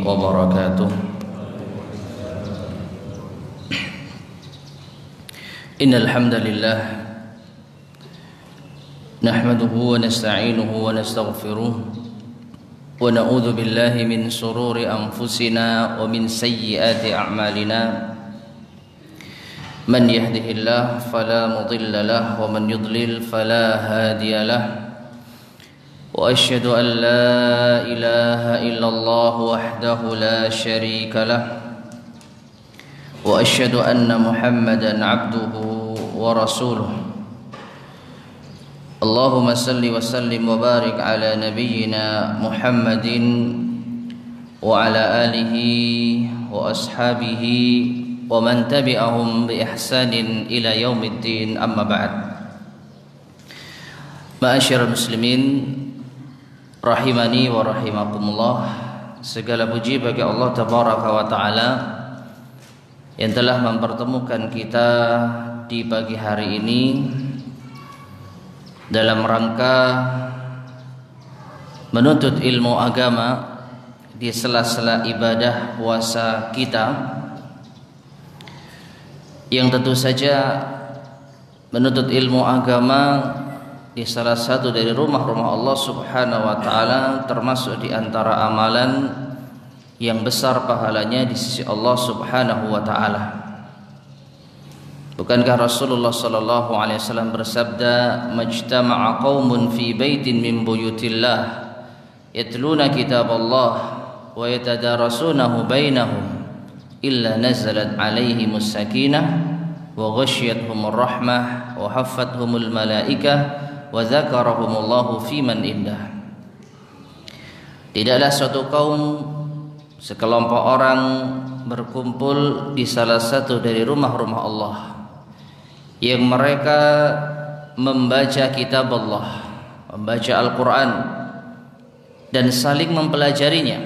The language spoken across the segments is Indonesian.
wabarakatuh. Innal hamdalillah nahmaduhu wa nasta'inuhu wa nastaghfiruh wa na'udzu billahi min shururi anfusina wa min sayyiati a'malina. Man yahdihillahu fala mudilla lahu wa man yudlil fala hadiya lahu. وأشهد أن لا إله إلا الله وحده لا شريك له وأشهد أن محمدا عبده ورسوله. اللهم صل وسلم وبارك على نبينا محمد وعلى آله وأصحابه ومن تبعهم بإحسان إلى يوم الدين. أما بعد. Ma'asyiral muslimin rahimani wa rahimakumullah. Segala puji bagi Allah tabaraka wa ta'ala yang telah mempertemukan kita di pagi hari ini dalam rangka menuntut ilmu agama di sela-sela ibadah puasa kita, yang tentu saja menuntut ilmu agama di salah satu dari rumah-rumah Allah Subhanahu wa taala termasuk di antara amalan yang besar pahalanya di sisi Allah Subhanahu wa taala. Bukankah Rasulullah sallallahu alaihi wasallam bersabda, "Majtama'a qaumun fi baitin min buyutillah yatluna kitaballah wa yatadarasunahu bainahum illa nazalat alaihimus sakinah wa ghasyiyatuhumur rahmah wa haffathumul malaikah wa dzakarahumullahu fiman indah." Tidaklah suatu kaum, sekelompok orang berkumpul di salah satu dari rumah-rumah Allah yang mereka membaca kitab Allah, membaca Al-Quran dan saling mempelajarinya,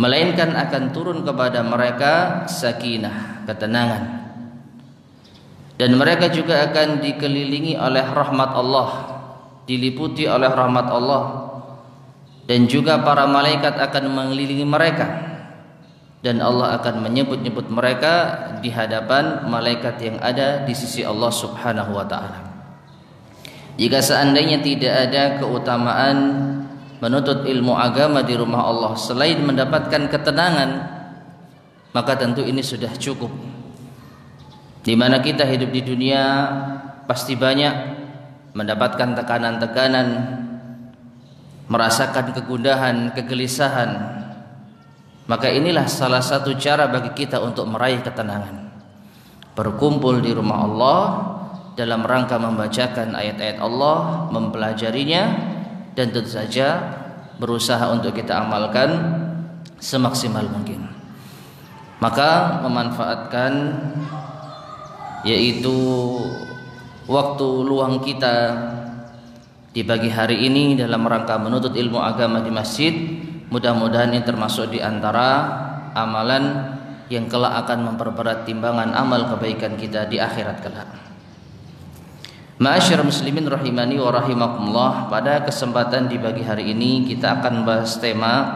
melainkan akan turun kepada mereka sakinah, ketenangan, dan mereka juga akan dikelilingi oleh rahmat Allah, diliputi oleh rahmat Allah, dan juga para malaikat akan mengelilingi mereka, dan Allah akan menyebut-nyebut mereka di hadapan malaikat yang ada di sisi Allah Subhanahu wa ta'ala. Jika seandainya tidak ada keutamaan menuntut ilmu agama di rumah Allah selain mendapatkan ketenangan, maka tentu ini sudah cukup. Di mana kita hidup di dunia pasti banyak mendapatkan tekanan-tekanan, merasakan kegundahan, kegelisahan. Maka inilah salah satu cara bagi kita untuk meraih ketenangan. Berkumpul di rumah Allah dalam rangka membacakan ayat-ayat Allah, mempelajarinya, dan tentu saja berusaha untuk kita amalkan semaksimal mungkin. Maka memanfaatkan yaitu waktu luang kita di pagi hari ini dalam rangka menuntut ilmu agama di masjid, mudah-mudahan ini termasuk di antara amalan yang kelak akan memperberat timbangan amal kebaikan kita di akhirat kelak. Ma'asyiral muslimin rahimani wa rahimakumullah, pada kesempatan di pagi hari ini kita akan bahas tema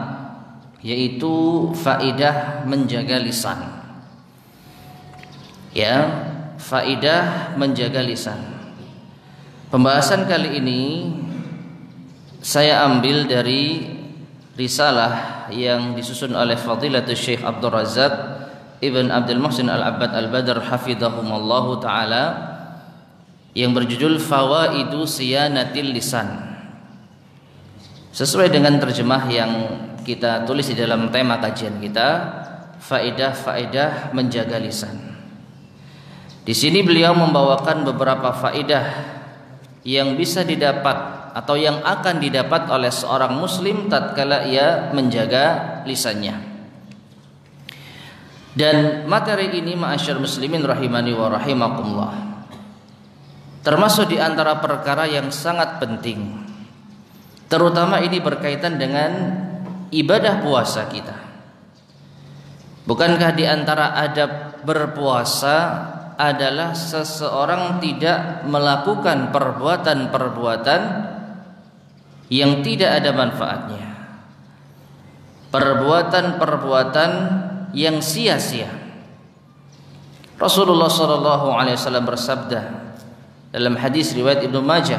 yaitu faidah menjaga lisan. Ya, faidah menjaga lisan. Pembahasan kali ini saya ambil dari risalah yang disusun oleh Fadilatul Syekh Abdul Razak Ibn Abdul Muhsin Al-Abbad Al-Badr hafidhahumallahu ta'ala, yang berjudul Fawaidu Siyanatil Lisan. Sesuai dengan terjemah yang kita tulis di dalam tema kajian kita, faidah-faidah menjaga lisan. Di sini beliau membawakan beberapa faedah yang bisa didapat atau yang akan didapat oleh seorang muslim tatkala ia menjaga lisannya. Dan materi ini, ma'asyar muslimin rahimani wa rahimakumullah, termasuk di antara perkara yang sangat penting. Terutama ini berkaitan dengan ibadah puasa kita. Bukankah di antara adab berpuasa adalah seseorang tidak melakukan perbuatan-perbuatan yang tidak ada manfaatnya. perbuatan-perbuatan yang sia-sia. Rasulullah SAW bersabda dalam hadis riwayat Ibnu Majah,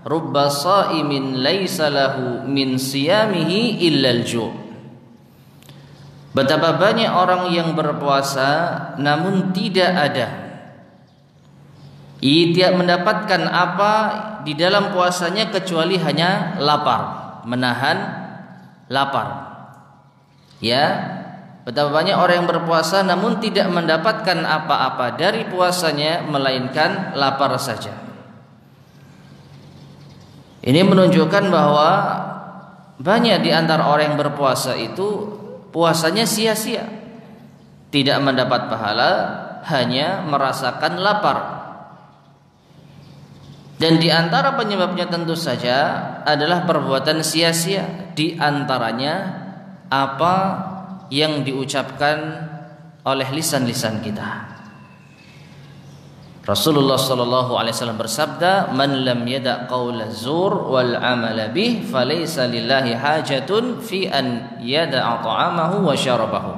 "Rubba sha'imin laisa lahu min siyamihi illa al-ju'." Betapa banyak orang yang berpuasa namun tidak ada, ia tidak mendapatkan apa di dalam puasanya kecuali hanya lapar, menahan lapar. Ya, betapa banyak orang yang berpuasa namun tidak mendapatkan apa-apa dari puasanya melainkan lapar saja. Ini menunjukkan bahwa banyak di antara orang yang berpuasa itu puasanya sia-sia, tidak mendapat pahala, hanya merasakan lapar. Dan di antara penyebabnya tentu saja adalah perbuatan sia-sia, di antaranya apa yang diucapkan oleh lisan-lisan kita. Rasulullah SAW bersabda, "Man lam yada' qaula zur wal amala bih, falaysa lillahi hajatun fi an yada'a ta'amahu wa syarabahu."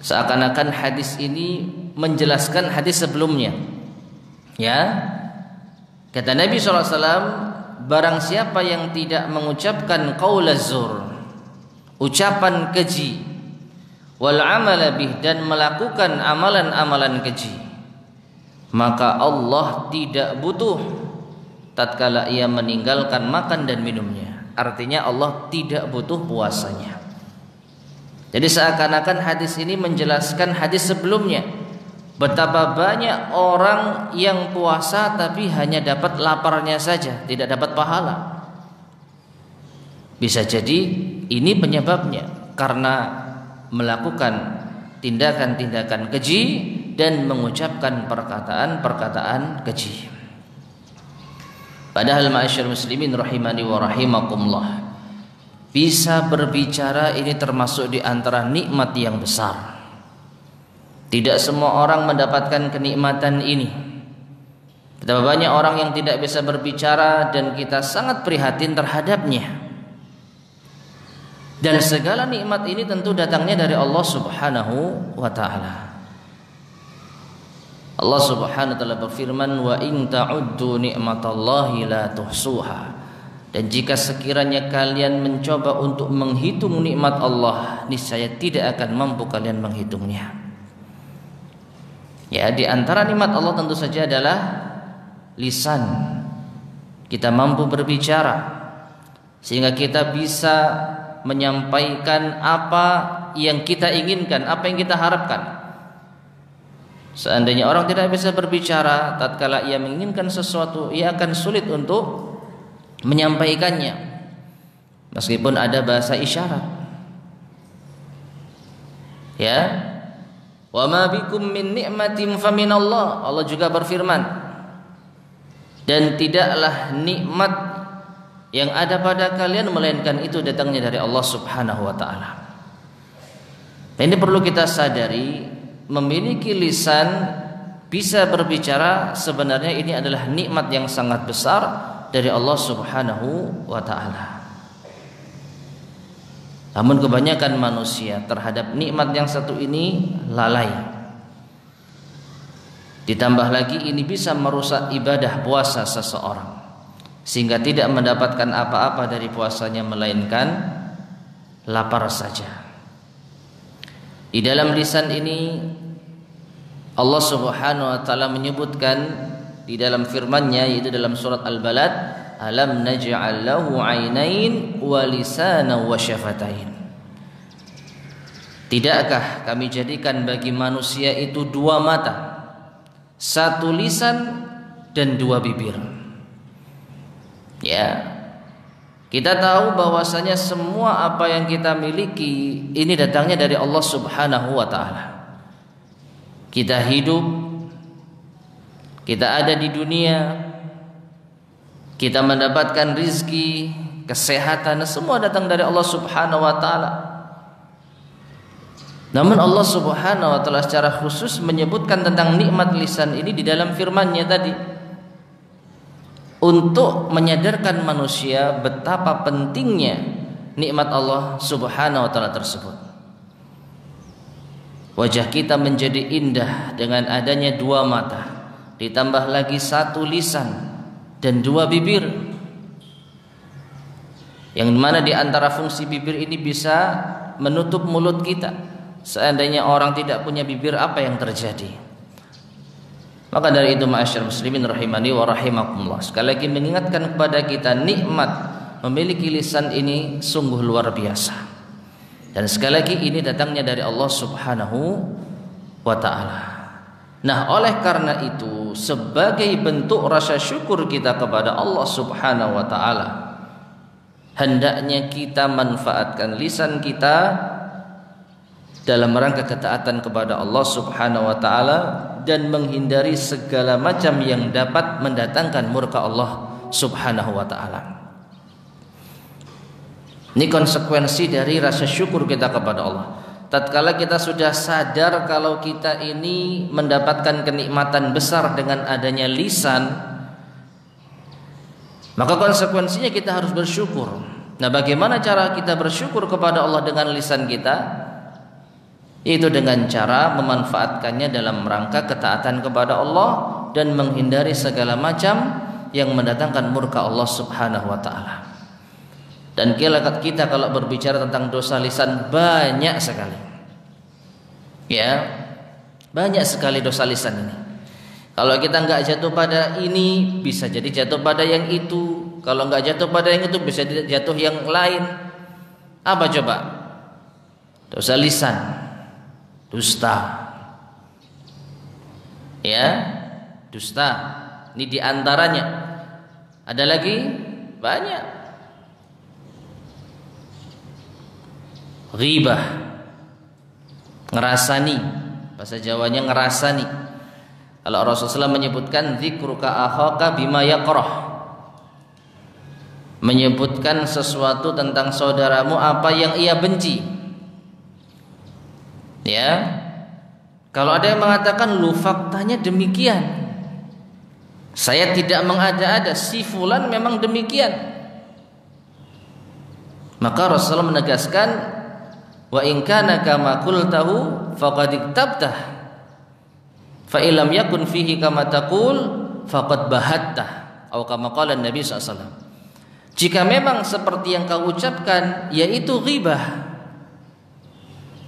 Seakan-akan hadis ini menjelaskan hadis sebelumnya. Ya, kata Nabi SAW, barang siapa yang tidak mengucapkan qaula zur, ucapan keji, wal amala bih, dan melakukan amalan-amalan keji, maka Allah tidak butuh tatkala ia meninggalkan makan dan minumnya. Artinya Allah tidak butuh puasanya. Jadi seakan-akan hadis ini menjelaskan hadis sebelumnya, betapa banyak orang yang puasa tapi hanya dapat laparnya saja, tidak dapat pahala. Bisa jadi ini penyebabnya karena melakukan tindakan-tindakan keji dan mengucapkan perkataan-perkataan keji. Padahal ma'asyar muslimin rahimani wa rahimakumullah, bisa berbicara ini termasuk di antara nikmat yang besar. Tidak semua orang mendapatkan kenikmatan ini. Betapa banyak orang yang tidak bisa berbicara dan kita sangat prihatin terhadapnya. Dan segala nikmat ini tentu datangnya dari Allah Subhanahu wa ta'ala. Allah Subhanahu wa ta'ala berfirman, "Wa in ta'uddu ni'matallahi la tuhsuha." Dan jika sekiranya kalian mencoba untuk menghitung nikmat Allah, niscaya tidak akan mampu kalian menghitungnya. Ya, di antara nikmat Allah tentu saja adalah lisan. Kita mampu berbicara sehingga kita bisa menyampaikan apa yang kita inginkan, apa yang kita harapkan. Seandainya orang tidak bisa berbicara, tatkala ia menginginkan sesuatu, ia akan sulit untuk menyampaikannya, meskipun ada bahasa isyarat. Ya, wa ma bikum min ni'matin faminallah. Allah juga berfirman, dan tidaklah nikmat yang ada pada kalian melainkan itu datangnya dari Allah Subhanahu wa ta'ala. Ini perlu kita sadari. Memiliki lisan, bisa berbicara, sebenarnya ini adalah nikmat yang sangat besar dari Allah Subhanahu wa ta'ala. Namun kebanyakan manusia terhadap nikmat yang satu ini lalai. Ditambah lagi ini bisa merusak ibadah puasa seseorang, sehingga tidak mendapatkan apa-apa dari puasanya melainkan lapar saja. Di dalam lisan ini Allah Subhanahu wa ta'ala menyebutkan di dalam firman-Nya, yaitu dalam surat Al-Balad, "Alam naj'al lahu 'ainain wa lisanan wa syafatain." Tidakkah kami jadikan bagi manusia itu dua mata, satu lisan dan dua bibir? Ya, kita tahu bahwasanya semua apa yang kita miliki ini datangnya dari Allah Subhanahu wa ta'ala. Kita hidup, kita ada di dunia, kita mendapatkan rizki, kesehatan, semua datang dari Allah Subhanahu wa ta'ala. Namun Allah Subhanahu wa ta'ala secara khusus menyebutkan tentang nikmat lisan ini di dalam firman-Nya tadi, untuk menyadarkan manusia betapa pentingnya nikmat Allah Subhanahu wa taala tersebut. Wajah kita menjadi indah dengan adanya dua mata, ditambah lagi satu lisan dan dua bibir, yang mana di antara fungsi bibir ini bisa menutup mulut kita. Seandainya orang tidak punya bibir, apa yang terjadi? Maka dari itu ma'asyar muslimin rahimani wa rahimakumullah, sekali lagi mengingatkan kepada kita nikmat memiliki lisan ini sungguh luar biasa. Dan sekali lagi ini datangnya dari Allah Subhanahu wa ta'ala. Nah, oleh karena itu sebagai bentuk rasa syukur kita kepada Allah Subhanahu wa ta'ala, hendaknya kita manfaatkan lisan kita dalam rangka ketaatan kepada Allah Subhanahu wa ta'ala dan menghindari segala macam yang dapat mendatangkan murka Allah Subhanahu wa ta'ala. Ini konsekuensi dari rasa syukur kita kepada Allah. Tatkala kita sudah sadar kalau kita ini mendapatkan kenikmatan besar dengan adanya lisan, maka konsekuensinya kita harus bersyukur. Nah, bagaimana cara kita bersyukur kepada Allah dengan lisan kita? Yaitu dengan cara memanfaatkannya dalam rangka ketaatan kepada Allah dan menghindari segala macam yang mendatangkan murka Allah Subhanahu wa ta'ala. Dan kita kalau berbicara tentang dosa lisan banyak sekali, ya, banyak sekali dosa lisan ini. Kalau kita nggak jatuh pada ini, bisa jadi jatuh pada yang itu. Kalau nggak jatuh pada yang itu, bisa jatuh yang lain. Apa coba? Dosa lisan, dusta, ya, dusta. Ini diantaranya. Ada lagi banyak. Ghibah, ngerasani, bahasa Jawanya ngerasani. Kalau Rasulullah menyebutkan dzikruka akhaka bima yakrah, menyebutkan sesuatu tentang saudaramu apa yang ia benci. Ya, kalau ada yang mengatakan lu faktanya demikian, saya tidak mengada-ada, si fulan memang demikian, maka Rasulullah menegaskan, wa in kana kama qultahu faqad iktabtah fa illam yakun fihi kama taqul faqad bahattah, atau kama qala Nabi SAW. Jika memang seperti yang kau ucapkan, yaitu ghibah,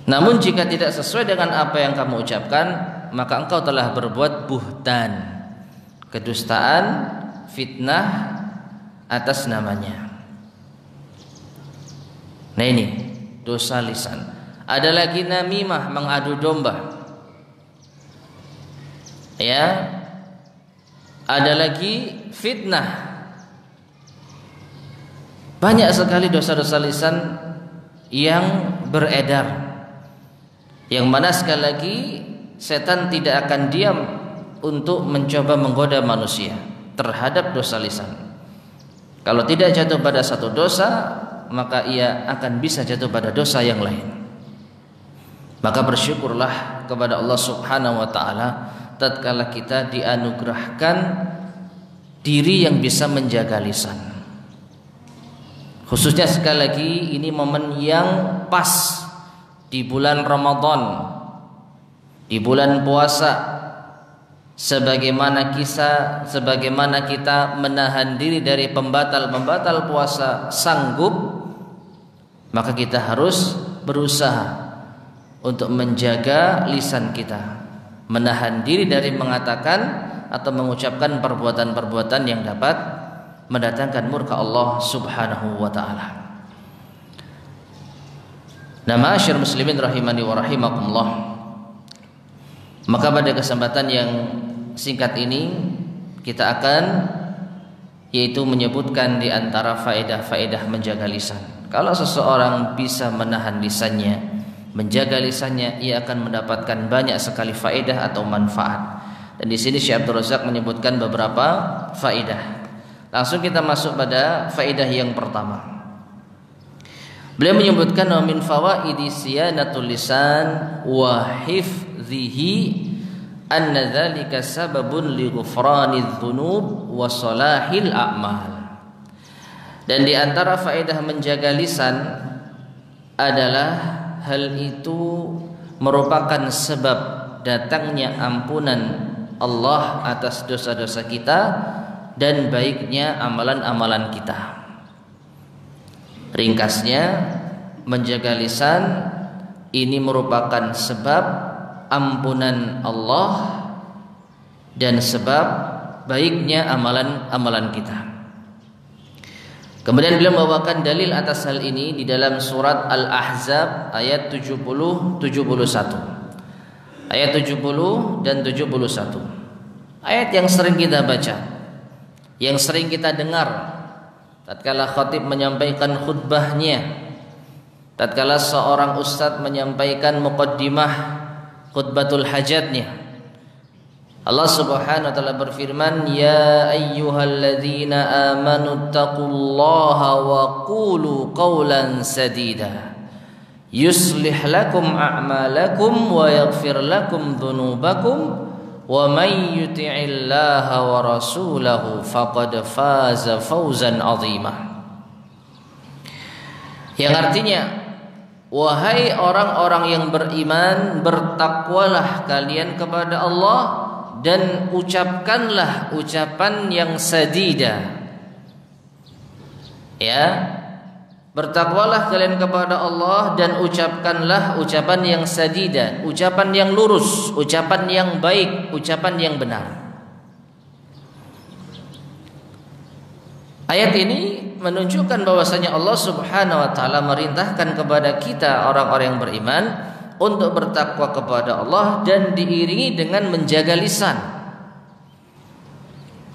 namun jika tidak sesuai dengan apa yang kamu ucapkan, maka engkau telah berbuat buhtan, kedustaan, fitnah atas namanya. Nah, ini dosa lisan. Ada lagi namimah, mengadu domba. Ya. Ada lagi fitnah. Banyak sekali dosa-dosa lisan yang beredar, yang mana sekali lagi setan tidak akan diam untuk mencoba menggoda manusia terhadap dosa lisan. Kalau tidak jatuh pada satu dosa, maka ia akan bisa jatuh pada dosa yang lain. Maka bersyukurlah kepada Allah Subhanahu wa ta'ala tatkala kita dianugerahkan diri yang bisa menjaga lisan. Khususnya sekali lagi ini momen yang pas di bulan Ramadan, di bulan puasa. Sebagaimana kita menahan diri dari pembatal-pembatal puasa sanggup, maka kita harus berusaha untuk menjaga lisan kita, menahan diri dari mengatakan atau mengucapkan perbuatan-perbuatan yang dapat mendatangkan murka Allah Subhanahu wa ta'ala. Nah, ma'asyar muslimin rahimani wa rahimakumullah, maka pada kesempatan yang singkat ini kita akan yaitu menyebutkan di antara faedah-faedah menjaga lisan. Kalau seseorang bisa menahan lisannya, menjaga lisannya, ia akan mendapatkan banyak sekali faedah atau manfaat. Dan di sini Syekh Abdul Razak menyebutkan beberapa faedah. Langsung kita masuk pada faedah yang pertama. Beliau menyebutkan wa min fawaidi siyanatul lisan wa hifdhihi anna dzalika sababun li ghufranidz dzunub wa salahil a'mal. Dan di antara faedah menjaga lisan adalah hal itu merupakan sebab datangnya ampunan Allah atas dosa-dosa kita dan baiknya amalan-amalan kita. Ringkasnya, menjaga lisan ini merupakan sebab ampunan Allah dan sebab baiknya amalan-amalan kita. Kemudian beliau membawakan dalil atas hal ini di dalam surat Al-Ahzab ayat 70-71. Ayat 70 dan 71. Ayat yang sering kita baca, yang sering kita dengar tatkala khatib menyampaikan khutbahnya, tatkala seorang ustadz menyampaikan muqaddimah khutbatul hajatnya. Allah Subhanahu wa taala berfirman, "Ya ayyuhalladzina amanu taqullaha wa qulu qawlan sadida yuslih lakum a'malakum wa yaghfir lakum dhunubakum wa may yuti'illaha wa rasulahu faqad faza fawzan 'azima." Yang artinya, wahai orang-orang yang beriman, bertakwalah kalian kepada Allah dan ucapkanlah ucapan yang sadida. Ya, bertakwalah kalian kepada Allah dan ucapkanlah ucapan yang sadida, ucapan yang lurus, ucapan yang baik, ucapan yang benar. Ayat ini menunjukkan bahwasanya Allah Subhanahu wa taala merintahkan kepada kita orang-orang yang beriman untuk bertakwa kepada Allah dan diiringi dengan menjaga lisan.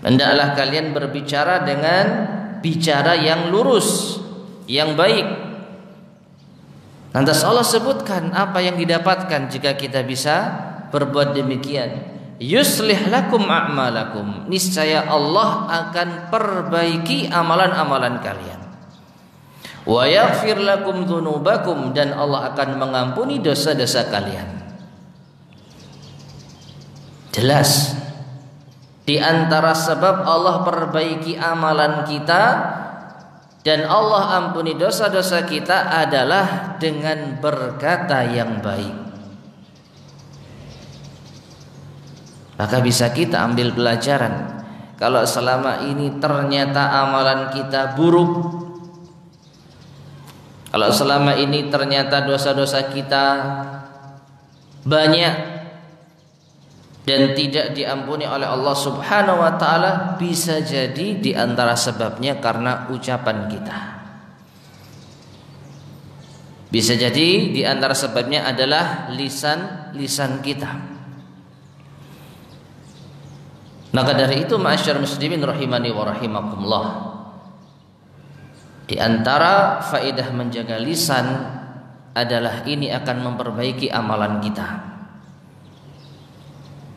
Hendaklah kalian berbicara dengan bicara yang lurus, yang baik. Lantas Allah sebutkan apa yang didapatkan jika kita bisa berbuat demikian. Yuslih lakum a'malakum. Niscaya Allah akan perbaiki amalan-amalan kalian. Wa yaghfir lakum dzunubakum, dan Allah akan mengampuni dosa-dosa kalian. Jelas di antara sebab Allah perbaiki amalan kita dan Allah ampuni dosa-dosa kita adalah dengan berkata yang baik. Maka bisa kita ambil pelajaran, kalau selama ini ternyata amalan kita buruk, kalau selama ini ternyata dosa-dosa kita banyak dan tidak diampuni oleh Allah Subhanahu wa taala, bisa jadi di antara sebabnya karena ucapan kita. Bisa jadi di antara sebabnya adalah lisan kita. Maka dari itu, ma'asyar muslimin rahimani wa rahimakumullah, di antara faedah menjaga lisan adalah ini akan memperbaiki amalan kita.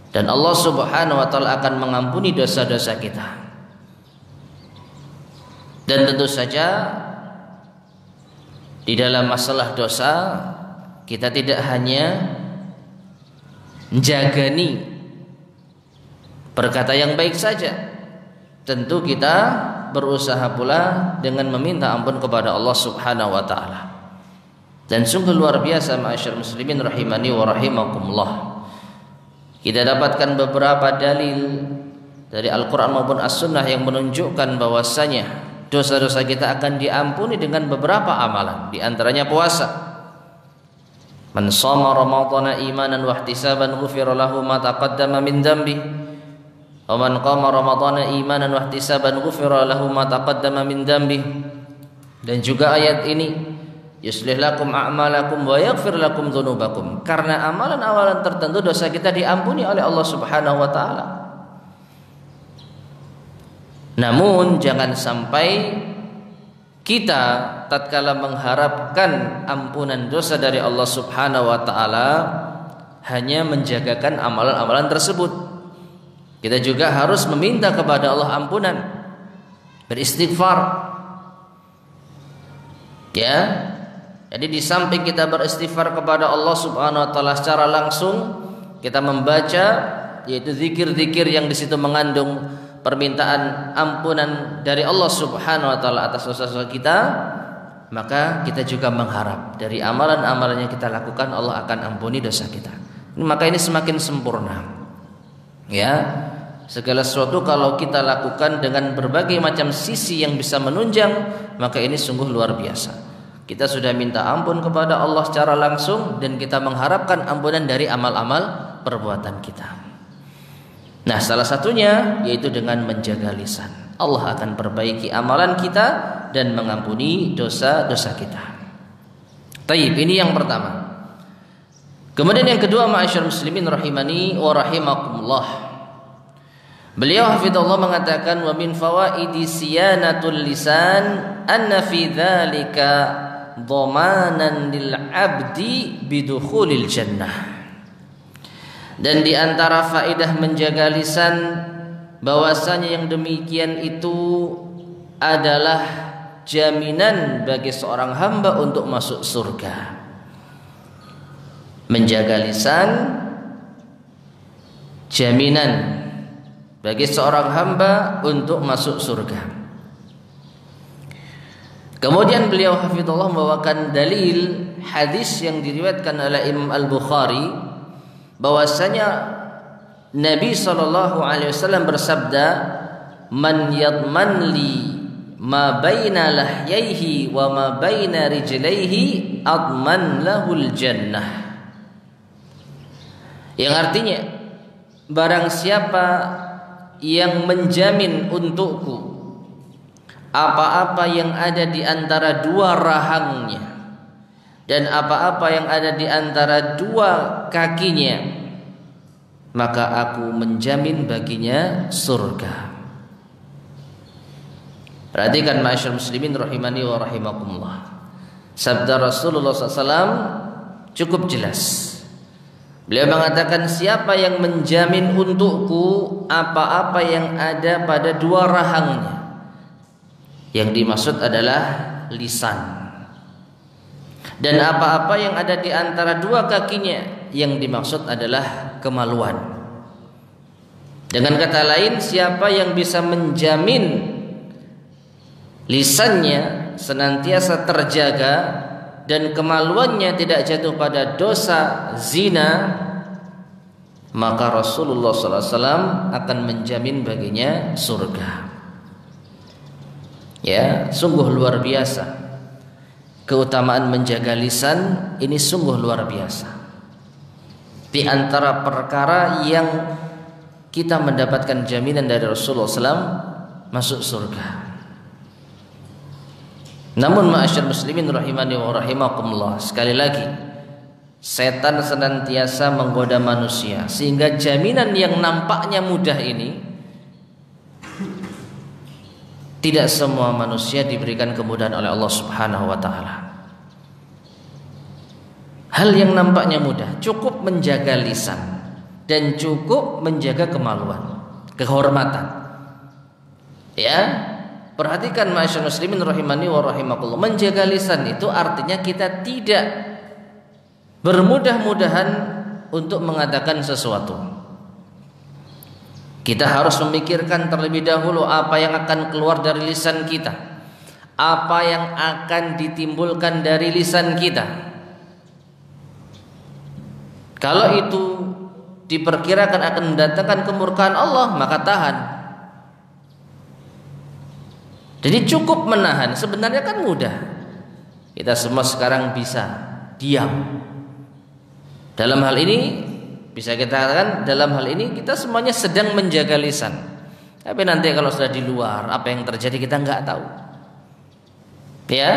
Dan Allah Subhanahu wa taala akan mengampuni dosa-dosa kita. Dan tentu saja di dalam masalah dosa kita tidak hanya menjagani berkata yang baik saja. Tentu kita berusaha pula dengan meminta ampun kepada Allah Subhanahu wa taala. Dan sungguh luar biasa ma'asyar muslimin rahimani wa rahimakumullah, kita dapatkan beberapa dalil dari Al-Quran maupun As-Sunnah yang menunjukkan bahwasanya dosa-dosa kita akan diampuni dengan beberapa amalan, di antaranya puasa. Man shoma ramadhana imanan wa ihtisaban ghufira lahu ma taqaddama min dhanbi wa man qama ramadhana imanan wa ihtisaban ghufira lahu ma taqaddama min dhanbi. Dan juga ayat ini, yuslih lakum a'malakum wa yaghfir lakum dzunubakum, karena amalan-amalan tertentu dosa kita diampuni oleh Allah Subhanahu wa taala. Namun jangan sampai kita tatkala mengharapkan ampunan dosa dari Allah Subhanahu wa taala hanya menjagakan amalan-amalan tersebut. Kita juga harus meminta kepada Allah ampunan, beristighfar. Ya. Jadi di samping kita beristighfar kepada Allah Subhanahu wa taala secara langsung, kita membaca yaitu zikir-zikir yang di situ mengandung permintaan ampunan dari Allah Subhanahu wa taala atas dosa-dosa kita, maka kita juga mengharap dari amalan-amalan yang kita lakukan Allah akan ampuni dosa kita. Maka ini semakin sempurna. Ya, segala sesuatu kalau kita lakukan dengan berbagai macam sisi yang bisa menunjang, maka ini sungguh luar biasa. Kita sudah minta ampun kepada Allah secara langsung dan kita mengharapkan ampunan dari amal-amal perbuatan kita. Nah, salah satunya yaitu dengan menjaga lisan. Allah akan perbaiki amalan kita dan mengampuni dosa-dosa kita. Taib, ini yang pertama. Kemudian yang kedua, ma'asyar muslimin rahimani wa rahimakumullah. Beliau hafizallahu mengatakan wa min fawaidi siyanatul lisan anna fi dzalika dhamanan lil 'abdi bidukhulil jannah. Dan di antara faedah menjaga lisan, bahwasanya yang demikian itu adalah jaminan bagi seorang hamba untuk masuk surga. Menjaga lisan jaminan bagi seorang hamba untuk masuk surga. Kemudian beliau hafizallahu membawakan dalil hadis yang diriwayatkan oleh Imam Al-Bukhari bahwasanya Nabi SAW bersabda, man yadman li ma baina lahyaihi wa ma baina rijlaihi adman lahul jannah. Yang artinya, barang siapa yang menjamin untukku apa-apa yang ada di antara dua rahangnya dan apa-apa yang ada di antara dua kakinya, maka aku menjamin baginya surga. Perhatikan ma'asyar muslimin rahimani wa rahimakumullah. Sabda Rasulullah SAW cukup jelas. Beliau mengatakan, siapa yang menjamin untukku apa-apa yang ada pada dua rahangnya. Yang dimaksud adalah lisan. Dan apa-apa yang ada di antara dua kakinya, yang dimaksud adalah kemaluan. Dengan kata lain, siapa yang bisa menjamin lisannya senantiasa terjaga dan kemaluannya tidak jatuh pada dosa zina, maka Rasulullah SAW akan menjamin baginya surga. Ya, sungguh luar biasa. Keutamaan menjaga lisan ini sungguh luar biasa. Di antara perkara yang kita mendapatkan jaminan dari Rasulullah SAW masuk surga. Namun ma'asyar muslimin rahimani wa rahimakumullah, sekali lagi setan senantiasa menggoda manusia, sehingga jaminan yang nampaknya mudah ini tidak semua manusia diberikan kemudahan oleh Allah Subhanahu wa taala. Hal yang nampaknya mudah, cukup menjaga lisan dan cukup menjaga kemaluan, kehormatan. Ya, perhatikan ma'asyar muslimin rahimani wa rahimakumullah, menjaga lisan itu artinya kita tidak bermudah-mudahan untuk mengatakan sesuatu. Kita harus memikirkan terlebih dahulu apa yang akan keluar dari lisan kita, apa yang akan ditimbulkan dari lisan kita. Kalau itu diperkirakan akan mendatangkan kemurkaan Allah, maka tahan. Jadi cukup menahan. Sebenarnya kan mudah. Kita semua sekarang bisa diam. Dalam hal ini bisa kita katakan, dalam hal ini kita semuanya sedang menjaga lisan. Tapi nanti kalau sudah di luar, apa yang terjadi kita nggak tahu. Ya,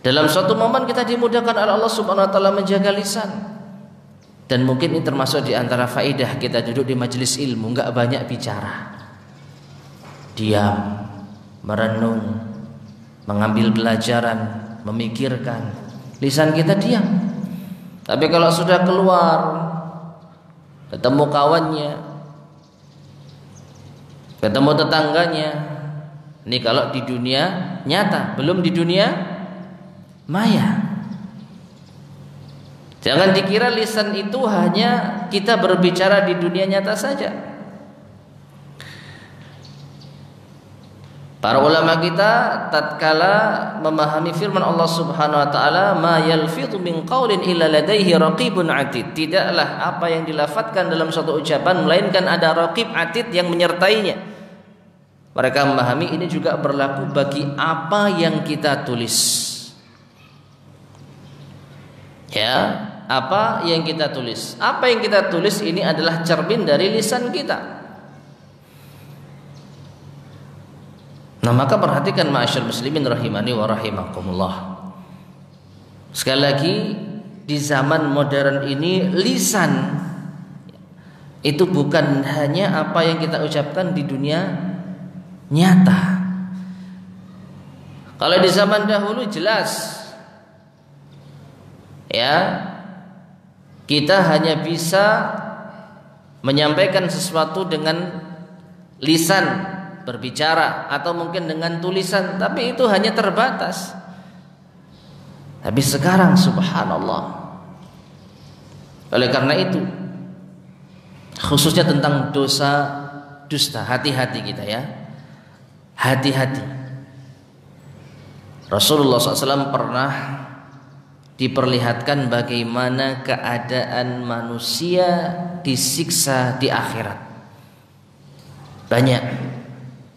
dalam suatu momen kita dimudahkan oleh Allah Subhanahu Wa Taala menjaga lisan. Dan mungkin ini termasuk di antara faidah kita duduk di majelis ilmu, nggak banyak bicara, diam, merenung, mengambil pelajaran, memikirkan. Lisan kita diam. Tapi kalau sudah keluar, ketemu kawannya, ketemu tetangganya, ini kalau di dunia nyata, belum di dunia maya. Jangan dikira lisan itu hanya kita berbicara di dunia nyata saja. Para ulama kita tatkala memahami firman Allah Subhanahu wa taala, ma yalfidhu min qaulin illa ladaihi raqibun atid. Tidaklah apa yang dilafadzkan dalam suatu ucapan melainkan ada raqib atid yang menyertainya. Mereka memahami ini juga berlaku bagi apa yang kita tulis. Ya, apa yang kita tulis. Apa yang kita tulis ini adalah cermin dari lisan kita. Nah, maka perhatikan ma'asyar muslimin rahimani wa rahimakumullah. Sekali lagi, di zaman modern ini lisan itu bukan hanya apa yang kita ucapkan di dunia nyata. Kalau di zaman dahulu jelas, ya, kita hanya bisa menyampaikan sesuatu dengan lisan, berbicara, atau mungkin dengan tulisan, tapi itu hanya terbatas. Tapi sekarang subhanallah, oleh karena itu khususnya tentang dosa dusta, hati-hati kita ya, hati-hati. Rasulullah SAW pernah diperlihatkan bagaimana keadaan manusia disiksa di akhirat. Banyak.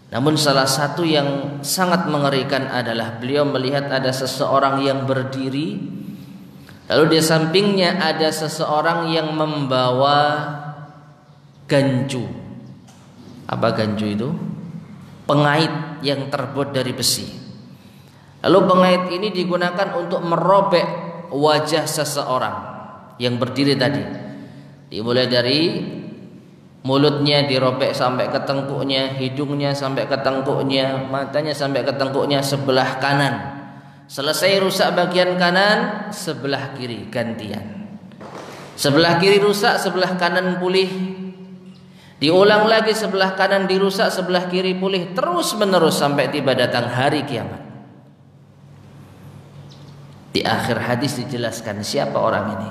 Namun salah satu yang sangat mengerikan adalah beliau melihat ada seseorang yang berdiri, lalu di sampingnya ada seseorang yang membawa ganju. Apa ganju itu? Pengait yang terbuat dari besi. Lalu pengait ini digunakan untuk merobek wajah seseorang yang berdiri tadi. Dimulai dari mulutnya dirobek sampai ke tengkuknya, hidungnya sampai ke tengkuknya, matanya sampai ke tengkuknya sebelah kanan. Selesai rusak bagian kanan, sebelah kiri gantian. Sebelah kiri rusak, sebelah kanan pulih. Diulang lagi, sebelah kanan dirusak, sebelah kiri pulih, terus menerus sampai tiba datang hari kiamat. Di akhir hadis dijelaskan siapa orang ini.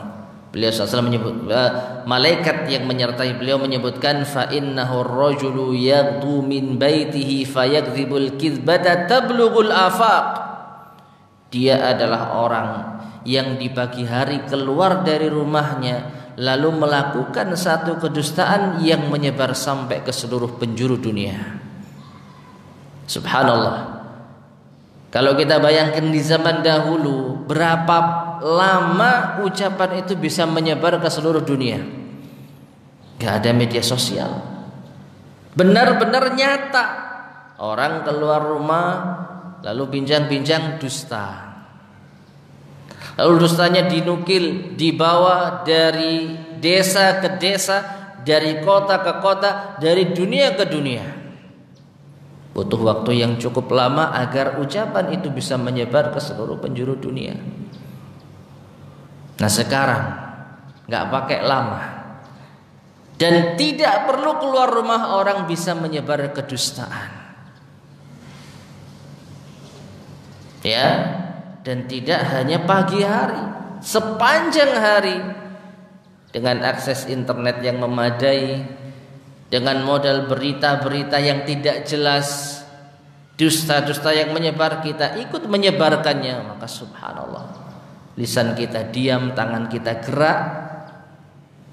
Beliau SAW menyebut, malaikat yang menyertai beliau menyebutkan, fa innahu ar-rajulu yaghdu min baitihi fayakdzibul kizbata tablughul afaq. Dia adalah orang yang di pagi hari keluar dari rumahnya lalu melakukan satu kedustaan yang menyebar sampai ke seluruh penjuru dunia. Subhanallah. Kalau kita bayangkan di zaman dahulu, berapa lama ucapan itu bisa menyebar ke seluruh dunia? Gak ada media sosial, benar-benar nyata. Orang keluar rumah lalu bincang-bincang dusta, lalu dustanya dinukil, dibawa dari desa ke desa, dari kota ke kota, dari dunia ke dunia. Butuh waktu yang cukup lama agar ucapan itu bisa menyebar ke seluruh penjuru dunia. Nah sekarang gak pakai lama, dan tidak perlu keluar rumah orang bisa menyebar kedustaan. Ya, dan tidak hanya pagi hari, sepanjang hari. Dengan akses internet yang memadai, dengan modal berita-berita yang tidak jelas, dusta-dusta yang menyebar, kita ikut menyebarkannya. Maka subhanallah, lisan kita diam, tangan kita gerak,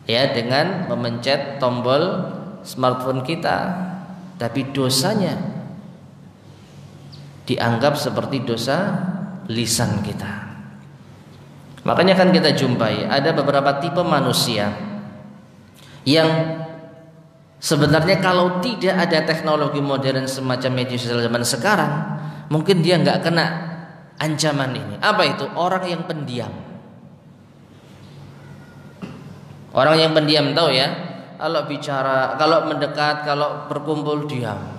ya, dengan memencet tombol smartphone kita, tapi dosanya dianggap seperti dosa lisan kita. Makanya kan kita jumpai ada beberapa tipe manusia yang sebenarnya kalau tidak ada teknologi modern semacam media sosial zaman sekarang, mungkin dia nggak kena ancaman ini. Apa itu? Orang yang pendiam. Orang yang pendiam, tahu ya, kalau bicara, kalau mendekat, kalau berkumpul diam.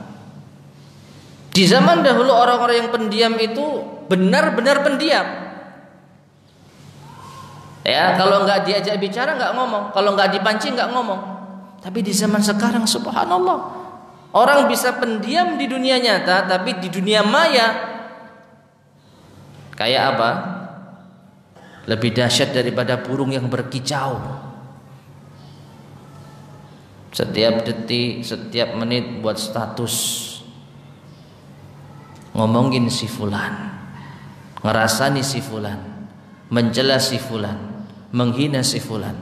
Di zaman dahulu orang-orang yang pendiam itu benar-benar pendiam. Ya, kalau nggak diajak bicara nggak ngomong, kalau nggak dipancing nggak ngomong. Tapi di zaman sekarang subhanallah, orang bisa pendiam di dunia nyata, tapi di dunia maya kayak apa? Lebih dahsyat daripada burung yang berkicau. Setiap detik, setiap menit buat status. ngomongin si fulan, ngerasani si fulan, mencela si fulan, menghina si fulan.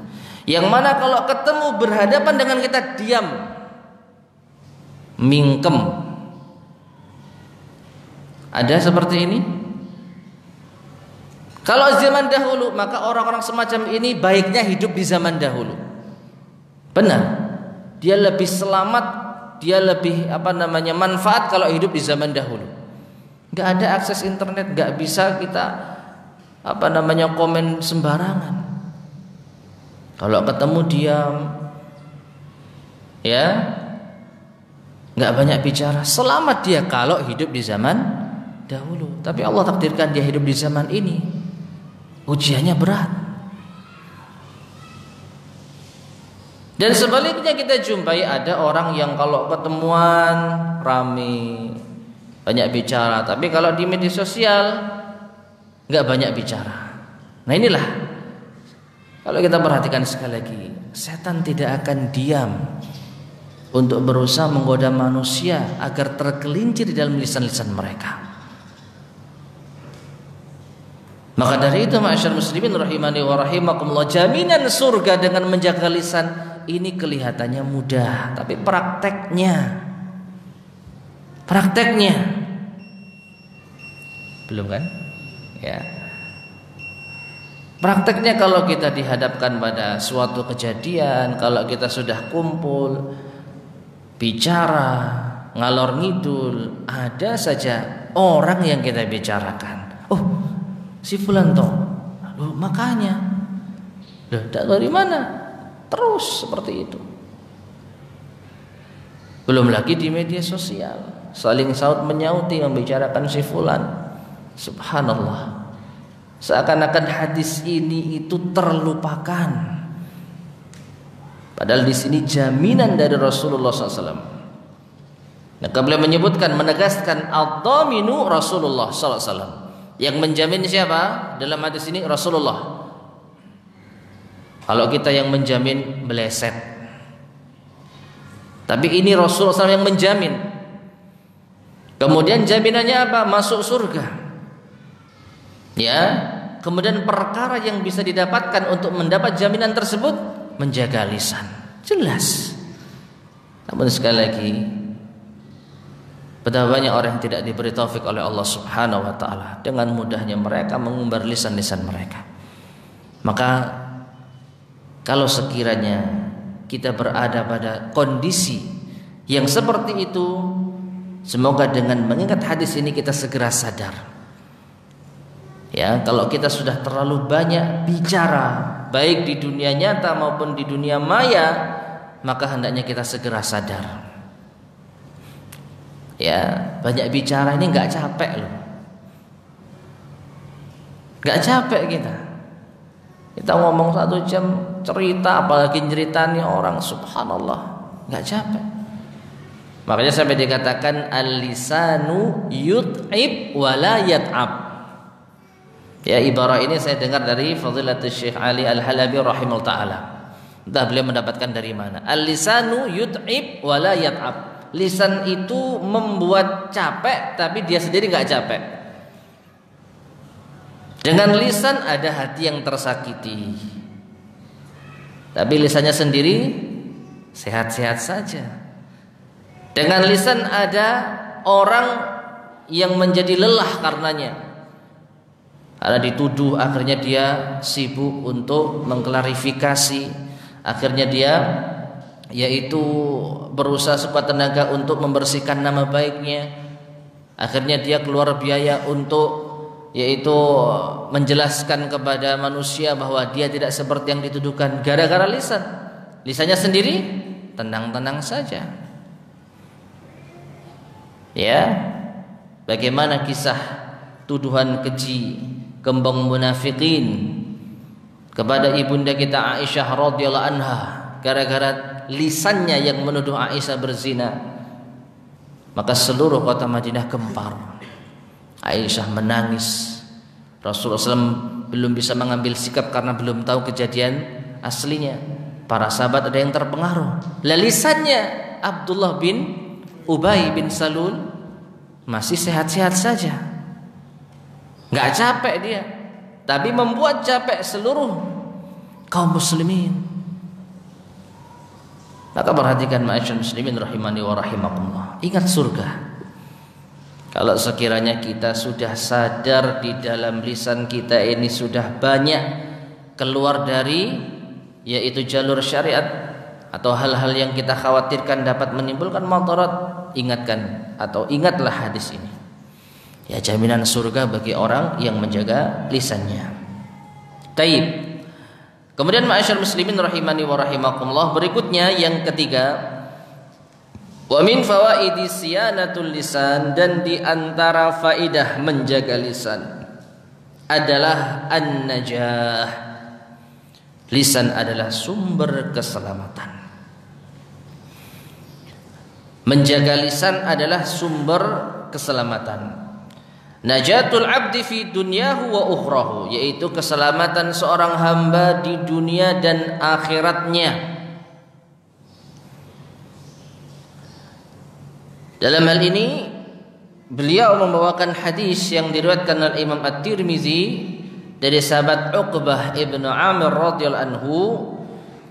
Yang mana kalau ketemu berhadapan dengan kita diam, mingkem. Ada seperti ini? Kalau zaman dahulu, maka orang-orang semacam ini baiknya hidup di zaman dahulu. Benar. Dia lebih selamat, dia lebih manfaat kalau hidup di zaman dahulu. Enggak ada akses internet, enggak bisa kita komen sembarangan. Kalau ketemu diam, ya, enggak banyak bicara. Selamat dia kalau hidup di zaman dahulu. Tapi Allah takdirkan dia hidup di zaman ini. Ujiannya berat. Dan sebaliknya kita jumpai ada orang yang kalau ketemuan rame, banyak bicara, tapi kalau di media sosial nggak banyak bicara. Nah inilah, kalau kita perhatikan sekali lagi, setan tidak akan diam untuk berusaha menggoda manusia agar tergelincir di dalam lisan-lisan mereka. Maka dari itu ma'asyar muslimin rahimani wa rahimakumullah, jaminan surga dengan menjaga lisan ini kelihatannya mudah, tapi prakteknya belum kan? Ya. Prakteknya kalau kita dihadapkan pada suatu kejadian, kalau kita sudah kumpul bicara ngalor ngidul, ada saja orang yang kita bicarakan. Oh, si fulan toh, loh makanya, dari mana? Terus seperti itu. Belum lagi di media sosial, saling saut menyauti membicarakan si fulan. Subhanallah, seakan-akan hadis ini itu terlupakan. Padahal di sini jaminan dari Rasulullah SAW. Nah, beliau menyebutkan, menegaskan ad-dhaminu Rasulullah SAW. Yang menjamin siapa? Dalam hadis ini Rasulullah. Kalau kita yang menjamin meleset. Tapi ini Rasulullah SAW yang menjamin. Kemudian jaminannya apa? Masuk surga. Ya. Kemudian perkara yang bisa didapatkan untuk mendapat jaminan tersebut, menjaga lisan. Jelas. Namun sekali lagi, betapa banyak orang yang tidak diberi taufik oleh Allah Subhanahu wa taala, dengan mudahnya mereka mengumbar lisan-lisan mereka. Maka kalau sekiranya kita berada pada kondisi yang seperti itu, semoga dengan mengingat hadis ini kita segera sadar. Ya, kalau kita sudah terlalu banyak bicara, baik di dunia nyata maupun di dunia maya, maka hendaknya kita segera sadar. Ya, banyak bicara ini nggak capek loh, nggak capek kita. Kita ngomong 1 jam cerita, apalagi ceritanya orang, subhanallah, nggak capek. Makanya sampai dikatakan al-lisanu yut'ib wa la yat'ab. Ya, ibarah ini saya dengar dari Fadilatul Syekh Ali Al-Halabi rahimahullah taala. Entah beliau mendapatkan dari mana. Al-lisanu yut'ib wa la yat'ab. Lisan itu membuat capek, tapi dia sendiri nggak capek. Dengan lisan ada hati yang tersakiti, tapi lisannya sendiri sehat-sehat saja. Dengan lisan ada orang yang menjadi lelah karenanya, karena dituduh, akhirnya dia sibuk untuk mengklarifikasi, akhirnya dia yaitu berusaha sekuat tenaga untuk membersihkan nama baiknya, akhirnya dia keluar biaya untuk yaitu menjelaskan kepada manusia bahwa dia tidak seperti yang dituduhkan, gara-gara lisan. Lisannya sendiri tenang-tenang saja. Ya, bagaimana kisah tuduhan keji gembong munafikin kepada ibunda kita Aisyah radhiyallahu anha, gara-gara lisannya yang menuduh Aisyah berzina, maka seluruh kota Madinah gempar. Aisyah menangis. Rasulullah SAW belum bisa mengambil sikap karena belum tahu kejadian aslinya. Para sahabat ada yang terpengaruh. Lisannya Abdullah bin Ubay bin Salul masih sehat-sehat saja, nggak capek dia, tapi membuat capek seluruh kaum muslimin. Maka perhatikan ma'asyiral muslimin rahimani wa rahimakumullah. Ingat surga. Kalau sekiranya kita sudah sadar di dalam lisan kita ini sudah banyak keluar dari yaitu jalur syariat atau hal-hal yang kita khawatirkan dapat menimbulkan mudarat, ingatkan atau ingatlah hadis ini. Ya, jaminan surga bagi orang yang menjaga lisannya. Taib. Kemudian ma'asyiral muslimin rahimani wa rahimakumullah, berikutnya yang ketiga, wa min fawaidi siyanatul lisan, dan di antara faidah menjaga lisan adalah an-najah. Lisan adalah sumber keselamatan. Menjaga lisan adalah sumber keselamatan. Najatul abdi fi dunyahu wa ukhrahu, yaitu keselamatan seorang hamba di dunia dan akhiratnya. Dalam hal ini beliau membawakan hadis yang diriwayatkan oleh Imam At-Tirmizi dari sahabat Uqbah ibnu Amir radhiyallahu anhu,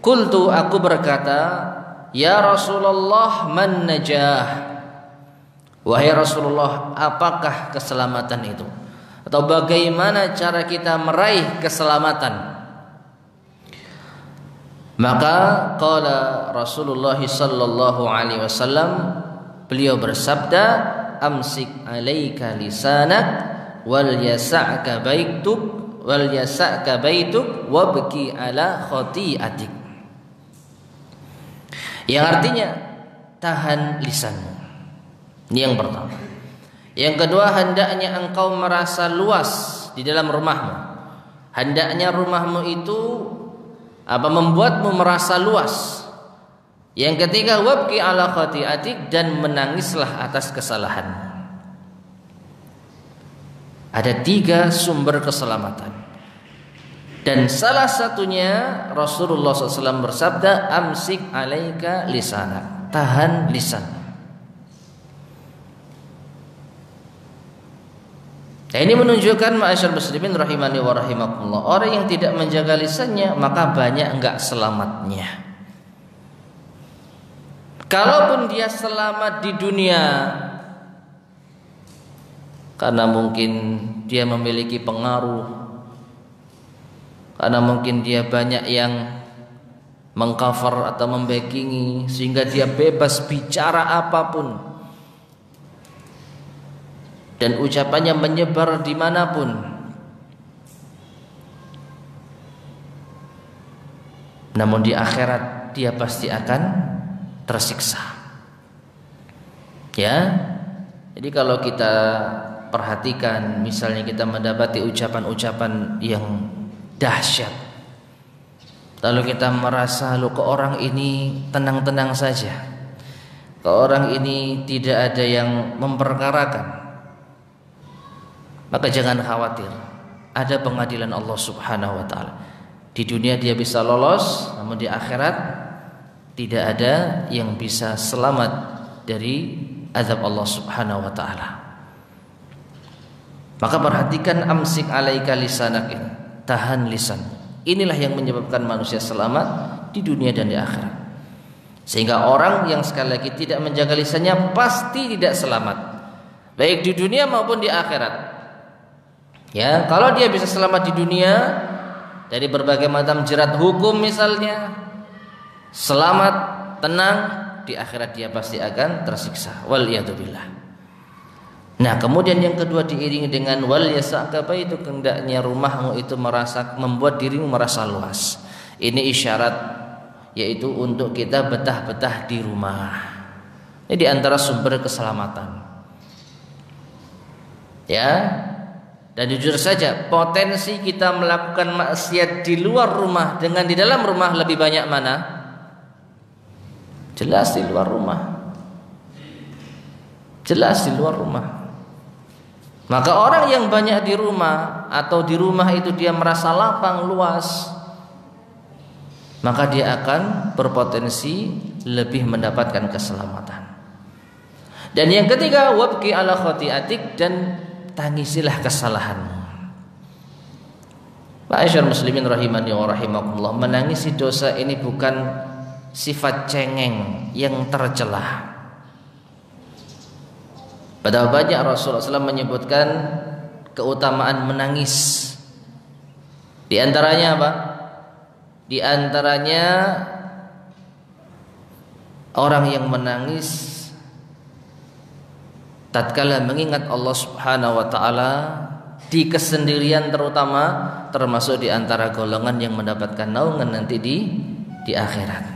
qultu, aku berkata, ya Rasulullah, man najah? Wahai Rasulullah, apakah keselamatan itu? Atau bagaimana cara kita meraih keselamatan? Maka qala Rasulullah sallallahu alaihi wasallam, beliau bersabda, amsik alaika lisanak wal yasa'ka baituk wabki ala khati'atik. Yang artinya tahan lisanmu. Ini yang pertama. Yang kedua, hendaknya engkau merasa luas di dalam rumahmu. Hendaknya rumahmu itu membuatmu merasa luas. Yang ketiga, wabki ala khati'atik, dan menangislah atas kesalahanmu. Ada 3 sumber keselamatan. Dan salah satunya Rasulullah SAW bersabda, amsik alaika lisanak, tahan lisan. Nah, ini menunjukkan ma'asyiral muslimin rahimani wa rahimakumullah, orang yang tidak menjaga lisannya maka banyak enggak selamatnya. Kalaupun dia selamat di dunia karena mungkin dia memiliki pengaruh, karena mungkin dia banyak yang mengcover atau membackingi sehingga dia bebas bicara apapun dan ucapannya menyebar dimanapun, namun di akhirat dia pasti akan tersiksa. Ya, jadi kalau kita perhatikan, misalnya kita mendapati ucapan-ucapan yang dahsyat, lalu kita merasa, loh, ke orang ini tenang-tenang saja, ke orang ini tidak ada yang memperkarakan, maka jangan khawatir, ada pengadilan Allah Subhanahu wa taala. Di dunia dia bisa lolos, namun di akhirat tidak ada yang bisa selamat dari azab Allah Subhanahu wa taala. Maka perhatikan amsik alaika lisanak ini, tahan lisan. Inilah yang menyebabkan manusia selamat di dunia dan di akhirat. Sehingga orang yang sekali lagi tidak menjaga lisannya pasti tidak selamat, baik di dunia maupun di akhirat. Ya, kalau dia bisa selamat di dunia dari berbagai macam jerat hukum misalnya, selamat, tenang, di akhirat dia pasti akan tersiksa. Waliyadzubillah. Nah, kemudian yang kedua diiringi dengan wal yasa'ka baituk, hendaknya rumahmu itu membuat dirimu merasa luas. Ini isyarat, yaitu untuk kita betah-betah di rumah. Ini di antara sumber keselamatan. Ya. Dan jujur saja, potensi kita melakukan maksiat di luar rumah dengan di dalam rumah lebih banyak mana? Jelas di luar rumah. Jelas di luar rumah. Maka orang yang banyak di rumah atau di rumah itu dia merasa lapang, luas, maka dia akan berpotensi lebih mendapatkan keselamatan. Dan yang ketiga, wabki ala khati'atik, dan tangisilah kesalahanmu. Ma'asyiral muslimin rahimani wa rahimakumullah, menangisi dosa ini bukan sifat cengeng yang tercela. Padahal banyak Rasulullah SAW menyebutkan keutamaan menangis. Di antaranya apa? Di antaranya orang yang menangis tatkala mengingat Allah Subhanahu wa taala di kesendirian, termasuk di antara golongan yang mendapatkan naungan nanti di akhirat.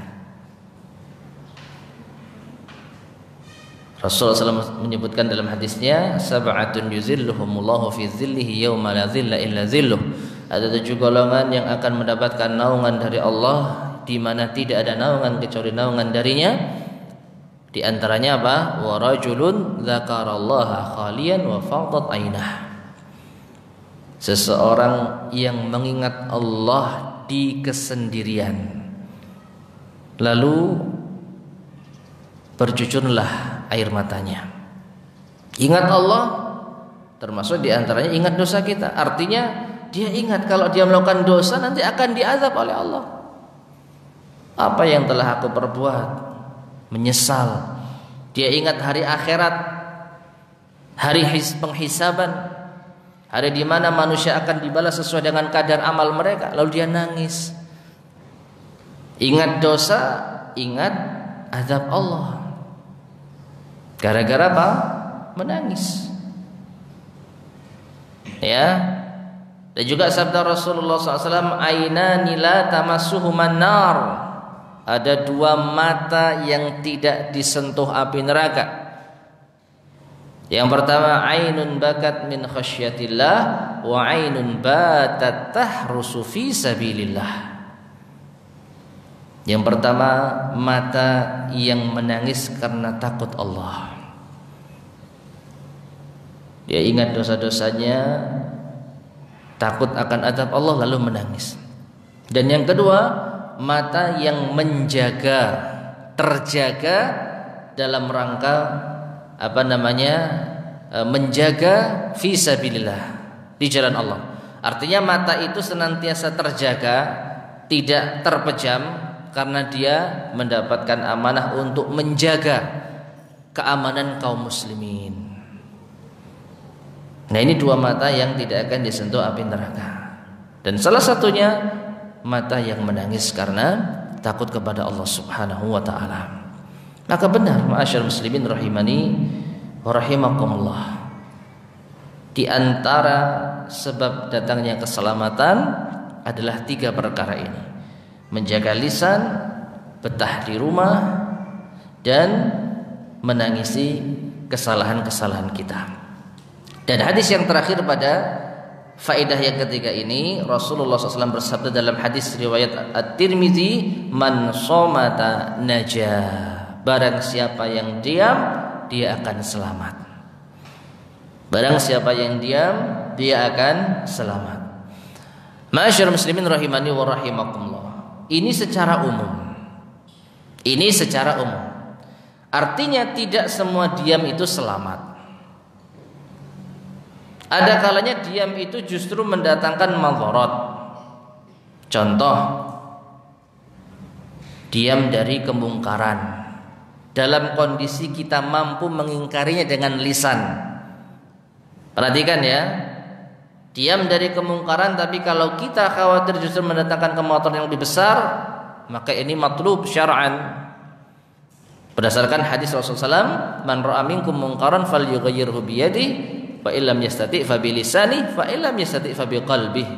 Rasulullah SAW menyebutkan dalam hadisnya, sab'atun yuzilluhumullahu fi zillihi yawma la zilla illa zilluh. Ada 7 golongan yang akan mendapatkan naungan dari Allah di mana tidak ada naungan kecuali naungan darinya. Di antaranya apa? Wa rajulun dzakarallaha khalian wa fadat ainah. Seseorang yang mengingat Allah di kesendirian, lalu bercucurlah air matanya. Ingat Allah, termasuk di antaranya ingat dosa kita. Artinya dia ingat kalau dia melakukan dosa nanti akan diazab oleh Allah. Apa yang telah aku perbuat? Menyesal. Dia ingat hari akhirat, hari penghisaban, hari di mana manusia akan dibalas sesuai dengan kadar amal mereka. Lalu dia nangis. Ingat dosa, ingat azab Allah. Gara-gara apa? Menangis. Ya. Dan juga sabda Rasulullah SAW, ainani la tamassuhuman nar. Ada 2 mata yang tidak disentuh api neraka. Yang pertama, ainun bakat min khasyatillah wa ainun batat tahrusu fi sabilillah. Yang pertama, mata yang menangis karena takut Allah. Dia ingat dosa-dosanya, takut akan azab Allah, lalu menangis. Dan yang kedua, mata yang terjaga dalam rangka menjaga fisabilillah, di jalan Allah. Artinya mata itu senantiasa terjaga, tidak terpejam, karena dia mendapatkan amanah untuk menjaga keamanan kaum muslimin. Nah, ini 2 mata yang tidak akan disentuh api neraka. Dan salah satunya mata yang menangis karena takut kepada Allah Subhanahu wa taala. Maka benar, ma'asyiral muslimin rahimani wa rahimakumullah, di antara sebab datangnya keselamatan adalah 3 perkara ini: menjaga lisan, betah di rumah, dan menangisi kesalahan-kesalahan kita. Dan hadis yang terakhir pada faedah yang ketiga ini, Rasulullah SAW bersabda dalam hadis riwayat At-Tirmizi, man somata najah. Barang siapa yang diam, dia akan selamat. Barang siapa yang diam, dia akan selamat. Ma'asyiral muslimin rahimani wa rahimakumullah. Ini secara umum. Artinya tidak semua diam itu selamat. Ada kalanya diam itu justru mendatangkan madharat. Contoh, diam dari kemungkaran dalam kondisi kita mampu mengingkarinya dengan lisan. Perhatikan ya, diam dari kemungkaran, tapi kalau kita khawatir justru mendatangkan kemungkaran yang lebih besar, maka ini matlub syar'an. Berdasarkan hadis Rasulullah SAW, man ra'a minkum mungkaran falyughayyirhu biyadihi, fa illam yastati' fa bilisani, fa illam yastati' fa biqalbihi,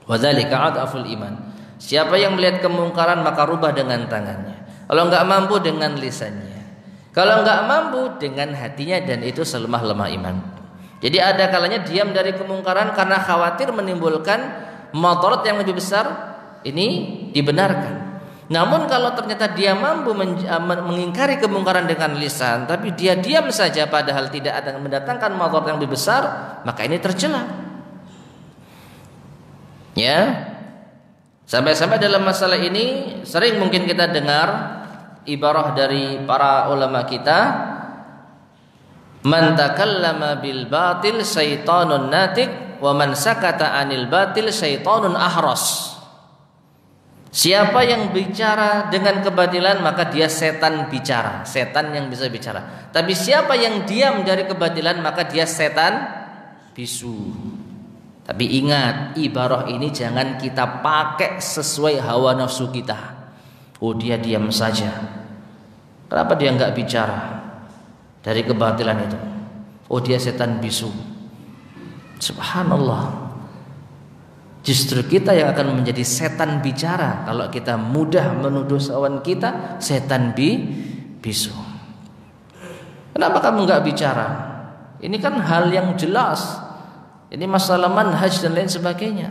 wa dzalika adhaful iman. Siapa yang melihat kemungkaran maka rubah dengan tangannya. Kalau enggak mampu dengan lisannya. Kalau enggak mampu dengan hatinya, dan itu selemah-lemah iman. Jadi ada kalanya diam dari kemungkaran karena khawatir menimbulkan madarat yang lebih besar, ini dibenarkan. Namun kalau ternyata dia mampu mengingkari kemungkaran dengan lisan, tapi dia diam saja padahal tidak ada mendatangkan madarat yang lebih besar, maka ini tercela. Ya. Sampai-sampai dalam masalah ini sering mungkin kita dengar ibarah dari para ulama kita, Man takallama bil batil syaitanun natik wa man sakata anil batil syaitanun ahras. Siapa yang bicara dengan kebatilan maka dia setan bicara, setan yang bisa bicara. Tapi siapa yang diam dari kebatilan maka dia setan bisu. Tapi ingat, ibarah ini jangan kita pakai sesuai hawa nafsu kita. Oh, dia diam saja. Kenapa dia enggak bicara dari kebatilan itu? Oh, dia setan bisu. Subhanallah. Justru kita yang akan menjadi setan bicara kalau kita mudah menuduh kawan kita setan bisu. Kenapa kamu enggak bicara? Ini kan hal yang jelas. Ini masalah manhaj dan lain sebagainya.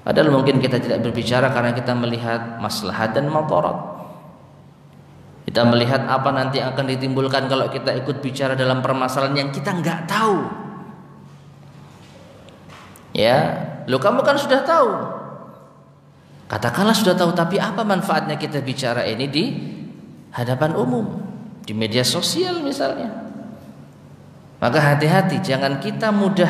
Padahal mungkin kita tidak berbicara karena kita melihat maslahat dan madarat. Kita melihat apa nanti akan ditimbulkan kalau kita ikut bicara dalam permasalahan yang kita enggak tahu. Ya, lo kamu kan sudah tahu. Katakanlah sudah tahu, tapi apa manfaatnya kita bicara ini di hadapan umum, di media sosial misalnya? Maka hati-hati, jangan kita mudah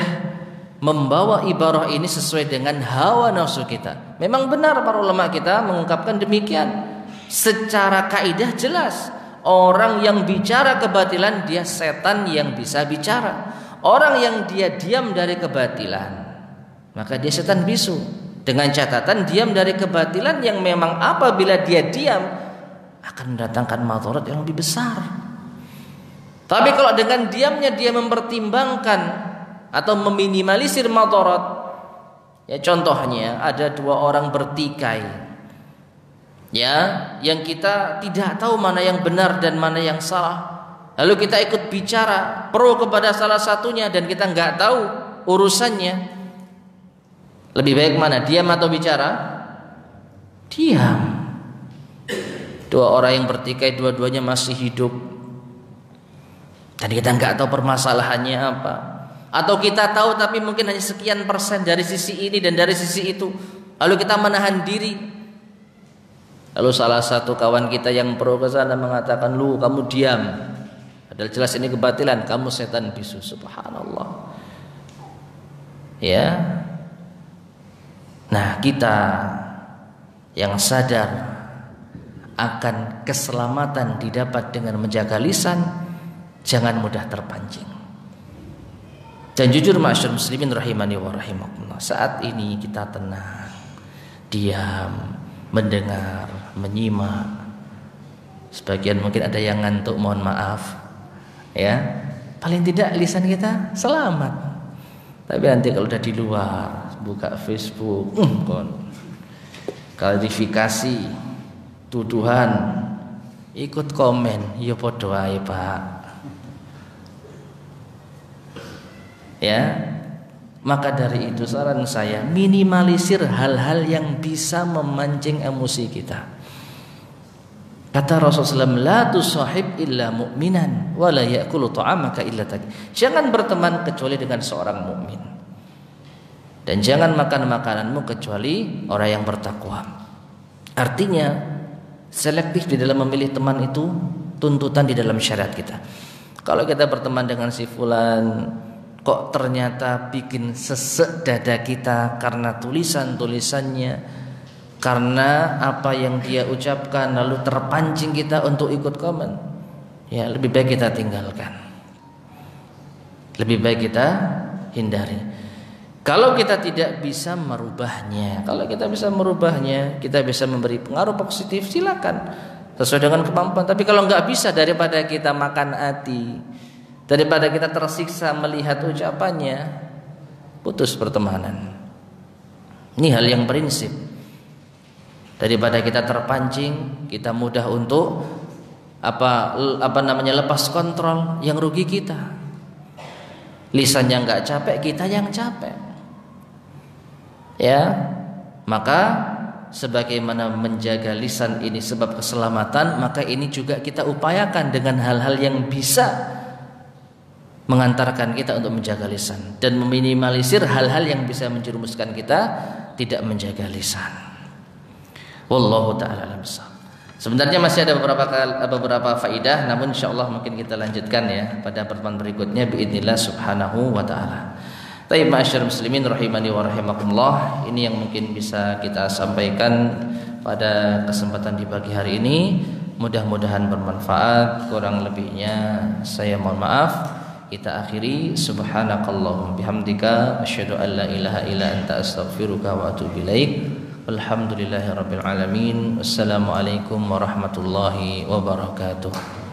membawa ibarah ini sesuai dengan hawa nafsu kita. Memang benar para ulama kita mengungkapkan demikian. Secara kaidah jelas, orang yang bicara kebatilan dia setan yang bisa bicara. Orang yang dia diam dari kebatilan maka dia setan bisu. Dengan catatan diam dari kebatilan yang memang apabila dia diam akan mendatangkan madarat yang lebih besar. Tapi kalau dengan diamnya dia mempertimbangkan atau meminimalisir madarat, ya contohnya ada dua orang bertikai, ya, yang kita tidak tahu mana yang benar dan mana yang salah. Lalu kita ikut bicara pro kepada salah satunya dan kita nggak tahu urusannya. Lebih baik mana, diam atau bicara? Diam. Dua orang yang bertikai, dua-duanya masih hidup dan kita nggak tahu permasalahannya apa, atau kita tahu tapi mungkin hanya sekian persen dari sisi ini dan dari sisi itu, lalu kita menahan diri. Lalu salah satu kawan kita yang pro ke sana mengatakan, lu kamu diam, padahal jelas ini kebatilan, kamu setan bisu. Subhanallah. Ya. Nah, kita yang sadar akan keselamatan didapat dengan menjaga lisan, jangan mudah terpancing. Dan jujur ma'asyiral muslimin rahimani wa rahimakumullah, saat ini kita tenang, diam, mendengar, menyimak. Sebagian mungkin ada yang ngantuk, mohon maaf. Ya, paling tidak lisan kita selamat. Tapi nanti kalau udah di luar, buka Facebook, klarifikasi, tuduhan, ikut komen, ya podo ae, Pak. Ya, maka dari itu saran saya, minimalisir hal-hal yang bisa memancing emosi kita. Kata Rasulullah SAW, la tusahib illa mu'minan wa la ya'kulu ta'amaka illa taqi. Jangan berteman kecuali dengan seorang mukmin, dan jangan makan makananmu kecuali orang yang bertakwa. Artinya selektif di dalam memilih teman itu tuntutan di dalam syariat kita. Kalau kita berteman dengan si fulan kok ternyata bikin sesek dada kita karena tulisan-tulisannya, karena apa yang dia ucapkan, lalu terpancing kita untuk ikut komen, ya lebih baik kita tinggalkan, lebih baik kita hindari. Kalau kita tidak bisa merubahnya, kalau kita bisa merubahnya, kita bisa memberi pengaruh positif, silakan sesuai dengan kemampuan. Tapi kalau nggak bisa, daripada kita makan hati, daripada kita tersiksa melihat ucapannya, putus pertemanan. Ini hal yang prinsip. Daripada kita terpancing, kita mudah untuk lepas kontrol, yang rugi kita. Lisannya nggak capek, kita yang capek. Ya, maka sebagaimana menjaga lisan ini sebab keselamatan, maka ini juga kita upayakan dengan hal-hal yang bisa mengantarkan kita untuk menjaga lisan dan meminimalisir hal-hal yang bisa menjerumuskan kita tidak menjaga lisan. Wallahu ta'ala alam. Sebenarnya masih ada beberapa faidah, namun insyaallah mungkin kita lanjutkan ya pada pertemuan berikutnya biidznillah subhanahu wa taala. Baik, ma'asyiral muslimin rahimani wa rahimakumullah, ini yang mungkin bisa kita sampaikan pada kesempatan di pagi hari ini. Mudah-mudahan bermanfaat, kurang lebihnya saya mohon maaf. Kita akhiri, subhanakallahumma bihamdika asyhadu an la ilaha illa anta astaghfiruka wa atubu ilaik. Alhamdulillahirabbil alamin. Wassalamualaikum warahmatullahi wabarakatuh.